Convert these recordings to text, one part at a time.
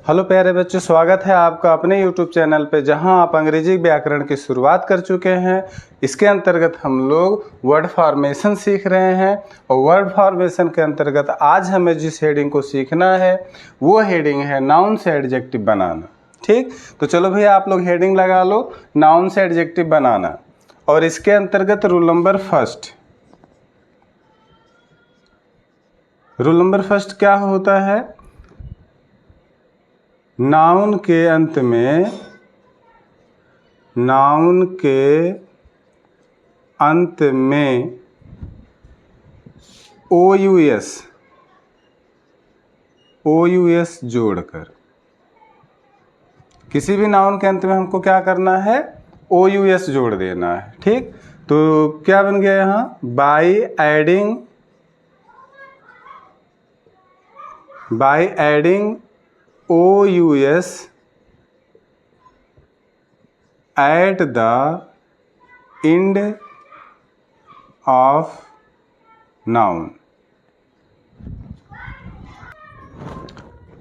Hello प्यारे बच्चों, स्वागत है आपका अपने YouTube चैनल पे, जहां आप अंग्रेजी व्याकरण की शुरुआत कर चुके हैं। इसके अंतर्गत हम लोग वर्ड फॉर्मेशन सीख रहे हैं और वर्ड फॉर्मेशन के अंतर्गत आज हमें जिस हेडिंग को सीखना है वो हेडिंग है नाउन से एडजेक्टिव बनाना। ठीक, तो चलो भैया आप लोग हेडिंग लगा लो, नाउन से एडजेक्टिव बनाना। और इसके अंतर्गत रूल नंबर फर्स्ट क्या होता है? नाउन के अंत में OUS जोड़कर, किसी भी नाउन के अंत में हमको क्या करना है? OUS जोड़ देना है। ठीक, तो क्या बन गया यहाँ? By adding OUS at the end of noun।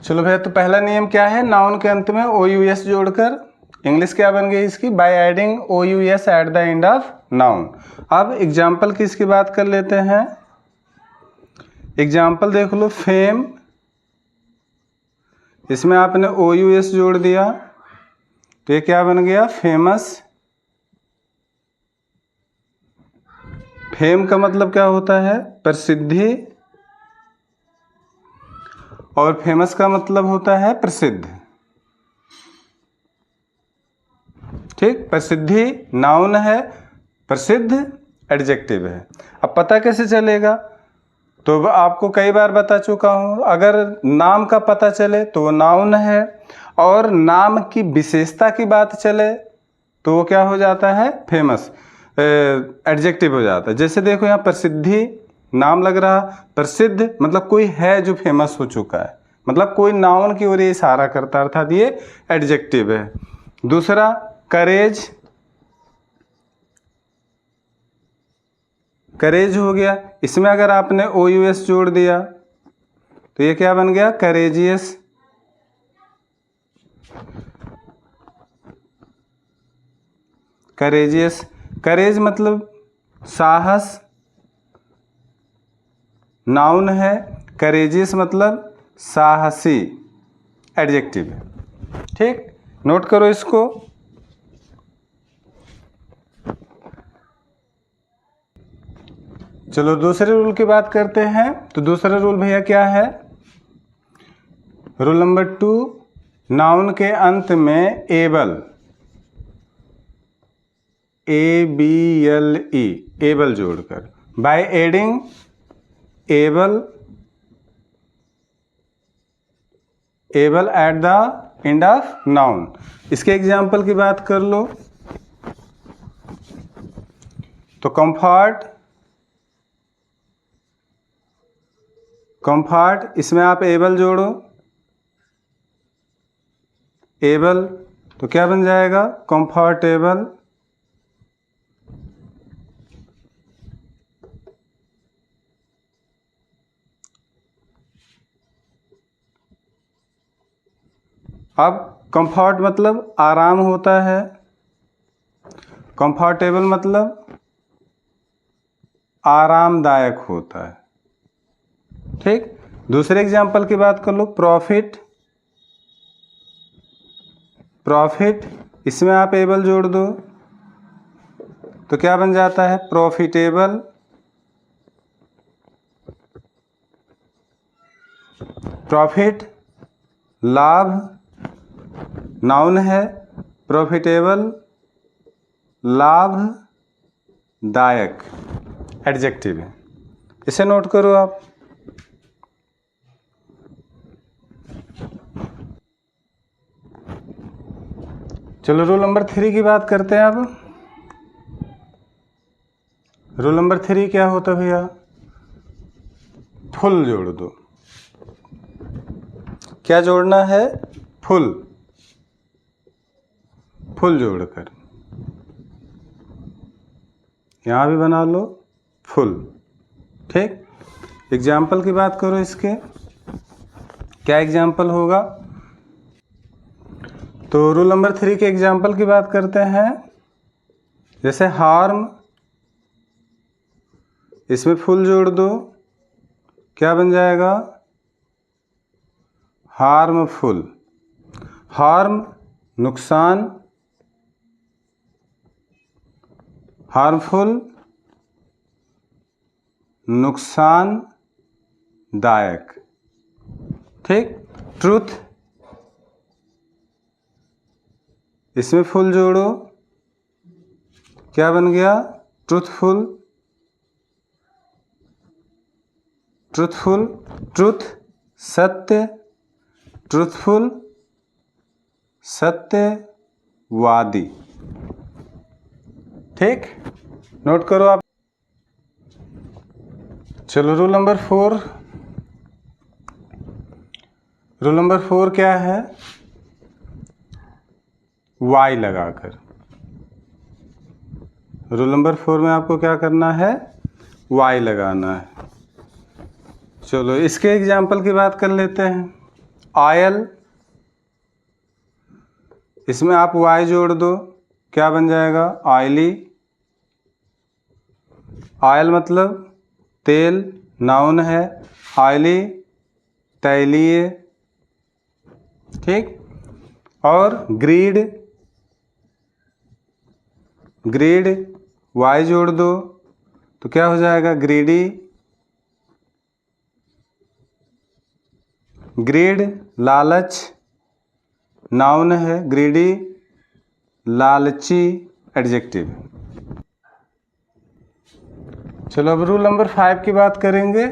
चलो भैया, तो पहला नियम क्या है? नाउन के अंत में OUS जोड़कर। इंग्लिश क्या बन गई इसकी? By adding OUS at the end of noun. अब एग्जाम्पल की इसकी बात कर लेते हैं। एग्जाम्पल देख लो, फेम, इसमें आपने OUS जोड़ दिया तो ये क्या बन गया? फेमस। फेम का मतलब क्या होता है? प्रसिद्धि, और फेमस का मतलब होता है प्रसिद्ध। ठीक, प्रसिद्धि नाउन है, प्रसिद्ध एडजेक्टिव है। अब पता कैसे चलेगा? तो आपको कई बार बता चुका हूँ, अगर नाम का पता चले तो वो नाउन है, और नाम की विशेषता की बात चले तो वो क्या हो जाता है? फेमस एडजेक्टिव हो जाता है। जैसे देखो यहाँ प्रसिद्धि नाम लग रहा, प्रसिद्ध मतलब कोई है जो फेमस हो चुका है, मतलब कोई नाउन की ओर इशारा करता, अर्थात ये एडजेक्टिव है। दूसरा करेज हो गया, इसमें अगर आपने OUS जोड़ दिया तो ये क्या बन गया? करेजियस। करेज मतलब साहस, नाउन है। करेजियस मतलब साहसी, एडजेक्टिव है। ठीक, नोट करो इसको। चलो दूसरे रूल की बात करते हैं। तो दूसरा रूल भैया क्या है? रूल नंबर 2, नाउन के अंत में एबल, ABLE, एबल जोड़कर। By adding able at the end of noun. इसके एग्जाम्पल की बात कर लो तो कंफर्ट, इसमें आप एबल जोड़ो, एबल तो क्या बन जाएगा? कंफर्टेबल। अब कंफर्ट मतलब आराम होता है, कंफर्टेबल मतलब आरामदायक होता है। ठीक, दूसरे एग्जाम्पल की बात कर लो, प्रॉफिट, इसमें आप एबल जोड़ दो तो क्या बन जाता है? प्रॉफिटेबल। प्रॉफिट लाभ, नाउन है। प्रॉफिटेबल लाभदायक, एडजेक्टिव है। इसे नोट करो आप। चलो रूल नंबर 3 की बात करते हैं। अब रूल नंबर 3 क्या होता है भैया? फुल जोड़ दो। क्या जोड़ना है? फुल जोड़कर। यहाँ भी बना लो फुल। ठीक, एग्जाम्पल की बात करो इसके। क्या एग्जाम्पल होगा? तो रूल नंबर 3 के एग्जाम्पल की बात करते हैं। जैसे हार्म, इसमें फुल जोड़ दो, क्या बन जाएगा? हार्मफुल। हार्म नुकसान, हार्मफुल नुकसानदायक। ठीक। ट्रूथ, इसमें फुल जोड़ो, क्या बन गया? ट्रूथफुल। ट्रूथफुल, ट्रूथ सत्य, ट्रूथफुल सत्यवादी। ठीक, नोट करो आप। चलो रूल नंबर 4। रूल नंबर 4 क्या है? वाई लगाकर। रूल नंबर 4 में आपको क्या करना है? वाई लगाना है। चलो इसके एग्जाम्पल की बात कर लेते हैं। ऑयल, इसमें आप वाई जोड़ दो, क्या बन जाएगा? ऑयली। ऑयल मतलब तेल, नाउन है। ऑयली तैलीय। ठीक। और ग्रीड, ग्रीड वाई जोड़ दो तो क्या हो जाएगा? ग्रीडी। ग्रीड लालच, नाउन है। ग्रीडी लालची एडजेक्टिव। चलो अब रूल नंबर 5 की बात करेंगे।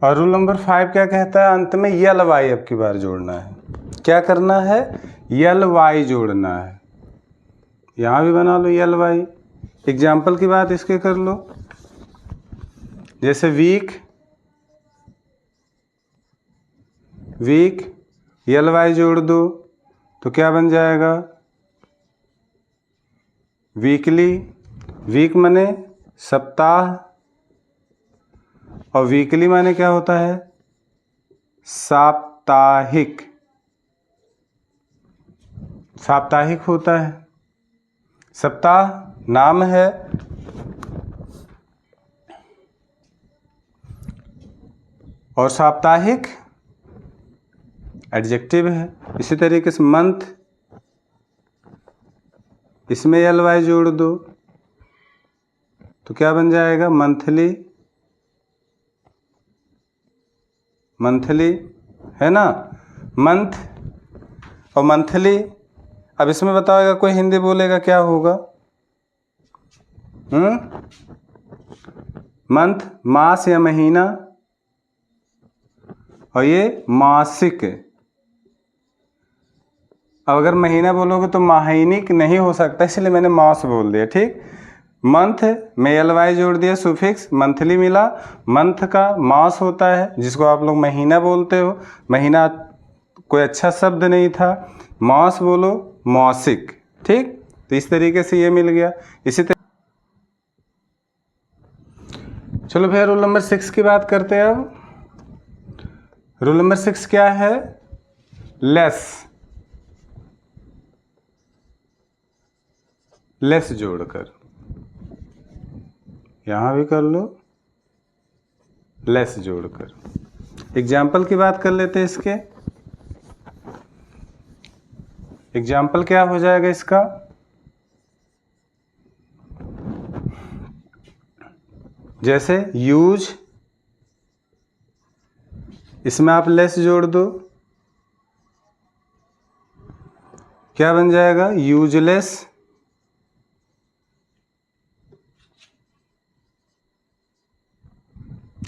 और रूल नंबर 5 क्या कहता है? अंत में यल वाई अब की बार जोड़ना है। क्या करना है? यल वाई जोड़ना है। यहाँ भी बना लो यल वाई। एग्जाम्पल की बात इसके कर लो। जैसे वीक, वीक यल वाई जोड़ दो तो क्या बन जाएगा? वीकली। वीक माने सप्ताह, और वीकली माने क्या होता है? साप्ताहिक। साप्ताहिक होता है। सप्ताह नाम है, और साप्ताहिक एडजेक्टिव है। इसी तरीके से मंथ, इसमें यल वाई जोड़ दो तो क्या बन जाएगा? मंथली। मंथली है ना, मंथ और मंथली। अब इसमें बताओगा, कोई हिंदी बोलेगा क्या होगा? मंथ मास या महीना, और ये मासिक। अब अगर महीना बोलोगे तो माहिनिक नहीं हो सकता, इसलिए मैंने मास बोल दिया। ठीक। मंथ में यल वाई जोड़ दिया, सुफिक्स मंथली मिला। मंथ का मास होता है, जिसको आप लोग महीना बोलते हो। महीना कोई अच्छा शब्द नहीं था, मास बोलो मासिक। ठीक। तो इस तरीके से ये मिल गया। इसी तरह चलो भैया रूल नंबर 6 की बात करते हैं। अब रूल नंबर 6 क्या है? लेस। लेस जोड़कर, यहां भी कर लो लेस जोड़कर। एग्जाम्पल की बात कर लेते हैं इसके। एग्जाम्पल क्या हो जाएगा इसका? जैसे यूज, इसमें आप लेस जोड़ दो, क्या बन जाएगा? यूजलेस।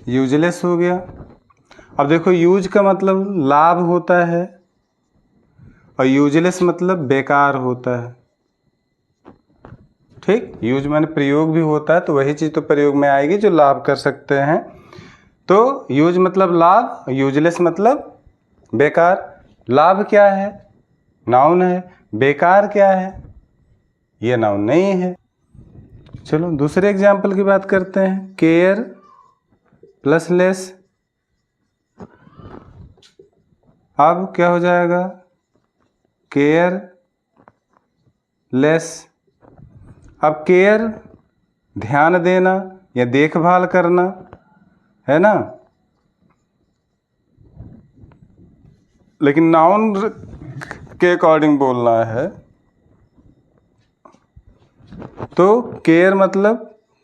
यूजलेस हो गया। अब देखो, यूज का मतलब लाभ होता है, और यूजलेस मतलब बेकार होता है। ठीक। यूज माने प्रयोग भी होता है, तो वही चीज़ तो प्रयोग में आएगी जो लाभ कर सकते हैं। तो यूज मतलब लाभ, यूजलेस मतलब बेकार। लाभ क्या है? नाउन है। बेकार क्या है? ये नाउन नहीं है। चलो दूसरे एग्जाम्पल की बात करते हैं। केयर प्लस लेस, अब क्या हो जाएगा? केयरलेस। अब केयर ध्यान देना या देखभाल करना, है ना? लेकिन नाउन के अकॉर्डिंग बोलना है तो केयर मतलब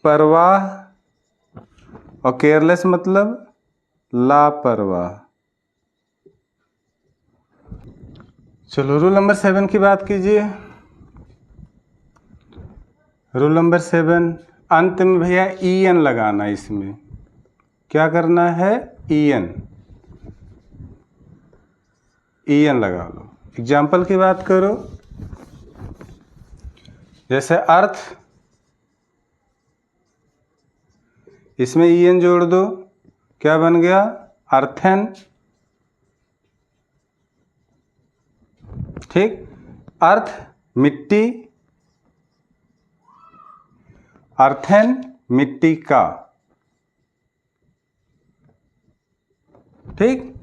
परवाह और केयरलेस मतलब लापरवाह। चलो रूल नंबर 7 की बात कीजिए। रूल नंबर 7, अंत में भैया EN लगाना। इसमें क्या करना है? EN लगा लो। एग्जाम्पल की बात करो, जैसे अर्थ, इसमें EN जोड़ दो, क्या बन गया? अर्थन। ठीक। अर्थ मिट्टी, अर्थन मिट्टी का। ठीक।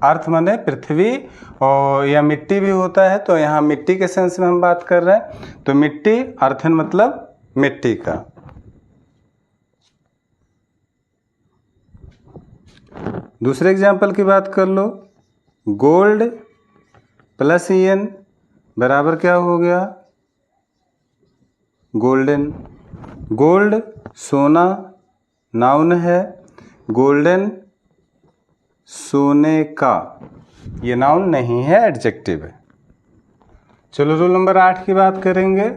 अर्थ माने पृथ्वी और या मिट्टी भी होता है, तो यहाँ मिट्टी के सेंस में हम बात कर रहे हैं, तो मिट्टी, अर्थन मतलब मिट्टी का। दूसरे एग्जाम्पल की बात कर लो, गोल्ड प्लस EN बराबर क्या हो गया? गोल्डन। गोल्ड सोना नाउन है, गोल्डन सोने का, ये नाउन नहीं है, एडजेक्टिव है। चलो रूल नंबर 8 की बात करेंगे।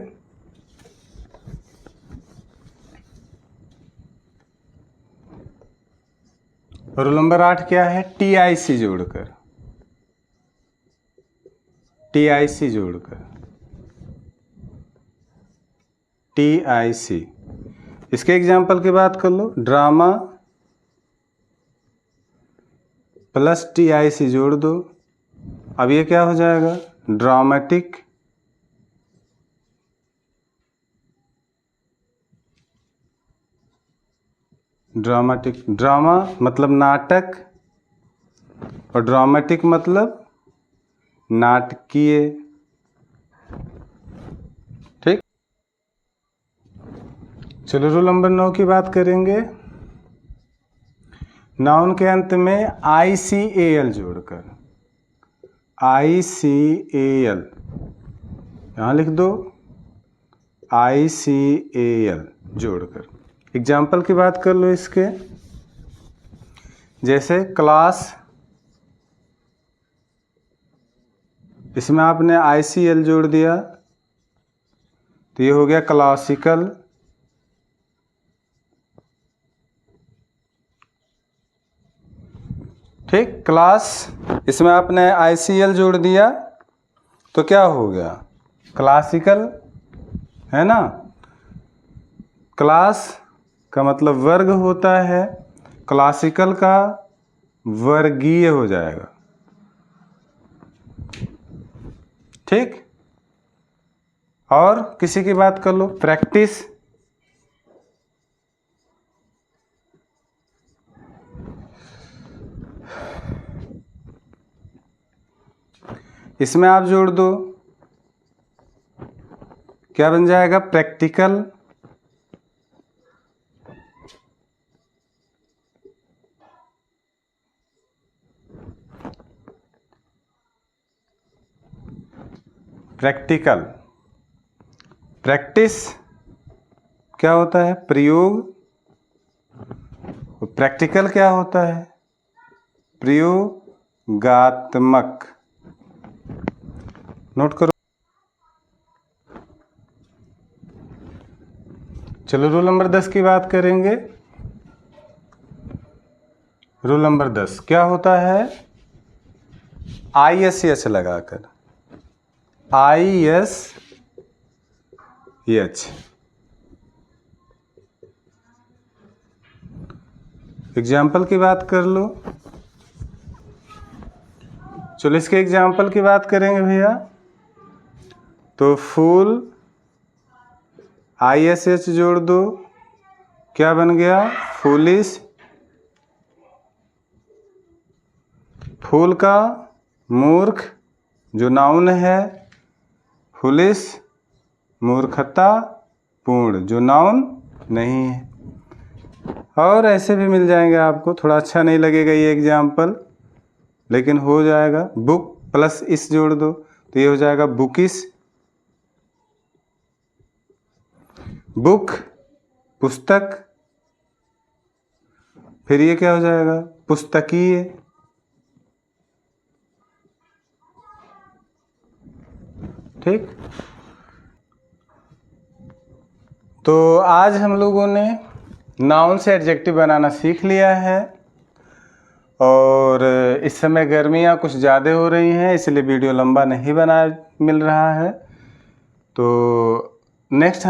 रूल नंबर 8 क्या है? TIC जोड़कर, TIC जोड़कर, TIC। इसके एग्जाम्पल की बात कर लो, ड्रामा प्लस TIC जोड़ दो, अब ये क्या हो जाएगा? ड्रामेटिक। ड्रामेटिक, ड्रामा मतलब नाटक और ड्रामेटिक मतलब नाटकीय। ठीक। चलो रूल नंबर 9 की बात करेंगे। नाउन के अंत में ICAL जोड़कर, ICAL यहाँ लिख दो, ICAL जोड़कर। एग्जाम्पल की बात कर लो इसके, जैसे क्लास, इसमें आपने ICL जोड़ दिया तो ये हो गया क्लासिकल। ठीक। क्लास, इसमें आपने ICL जोड़ दिया तो क्या हो गया? क्लासिकल, है ना? क्लास का मतलब वर्ग होता है, क्लासिकल का वर्गीय हो जाएगा। ठीक। और किसी की बात कर लो, प्रैक्टिस, इसमें आप जोड़ दो, क्या बन जाएगा? प्रैक्टिकल। प्रैक्टिकल। प्रैक्टिस क्या होता है? प्रयोग। प्रैक्टिकल क्या होता है? प्रयोगात्मक। नोट करो। चलो रूल नंबर 10 की बात करेंगे। रूल नंबर 10 क्या होता है? ISH लगाकर, ISH। एग्जाम्पल की बात कर लो। चलो इसके एग्जाम्पल की बात करेंगे भैया, तो फूल ISH जोड़ दो, क्या बन गया? फूलिश। फूल का, मूर्ख जो नाउन है, फुलिश मूर्खता पूर्ण जो नाउन नहीं है। और ऐसे भी मिल जाएंगे आपको, थोड़ा अच्छा नहीं लगेगा ये एग्जाम्पल, लेकिन हो जाएगा। बुक प्लस इस जोड़ दो तो ये हो जाएगा बुकिश। बुक पुस्तक, फिर ये क्या हो जाएगा, पुस्तकीय। ठीक, तो आज हम लोगों ने नाउन से एडजेक्टिव बनाना सीख लिया है। और इस समय गर्मियाँ कुछ ज़्यादा हो रही हैं, इसलिए वीडियो लंबा नहीं बना मिल रहा है। तो नेक्स्ट हम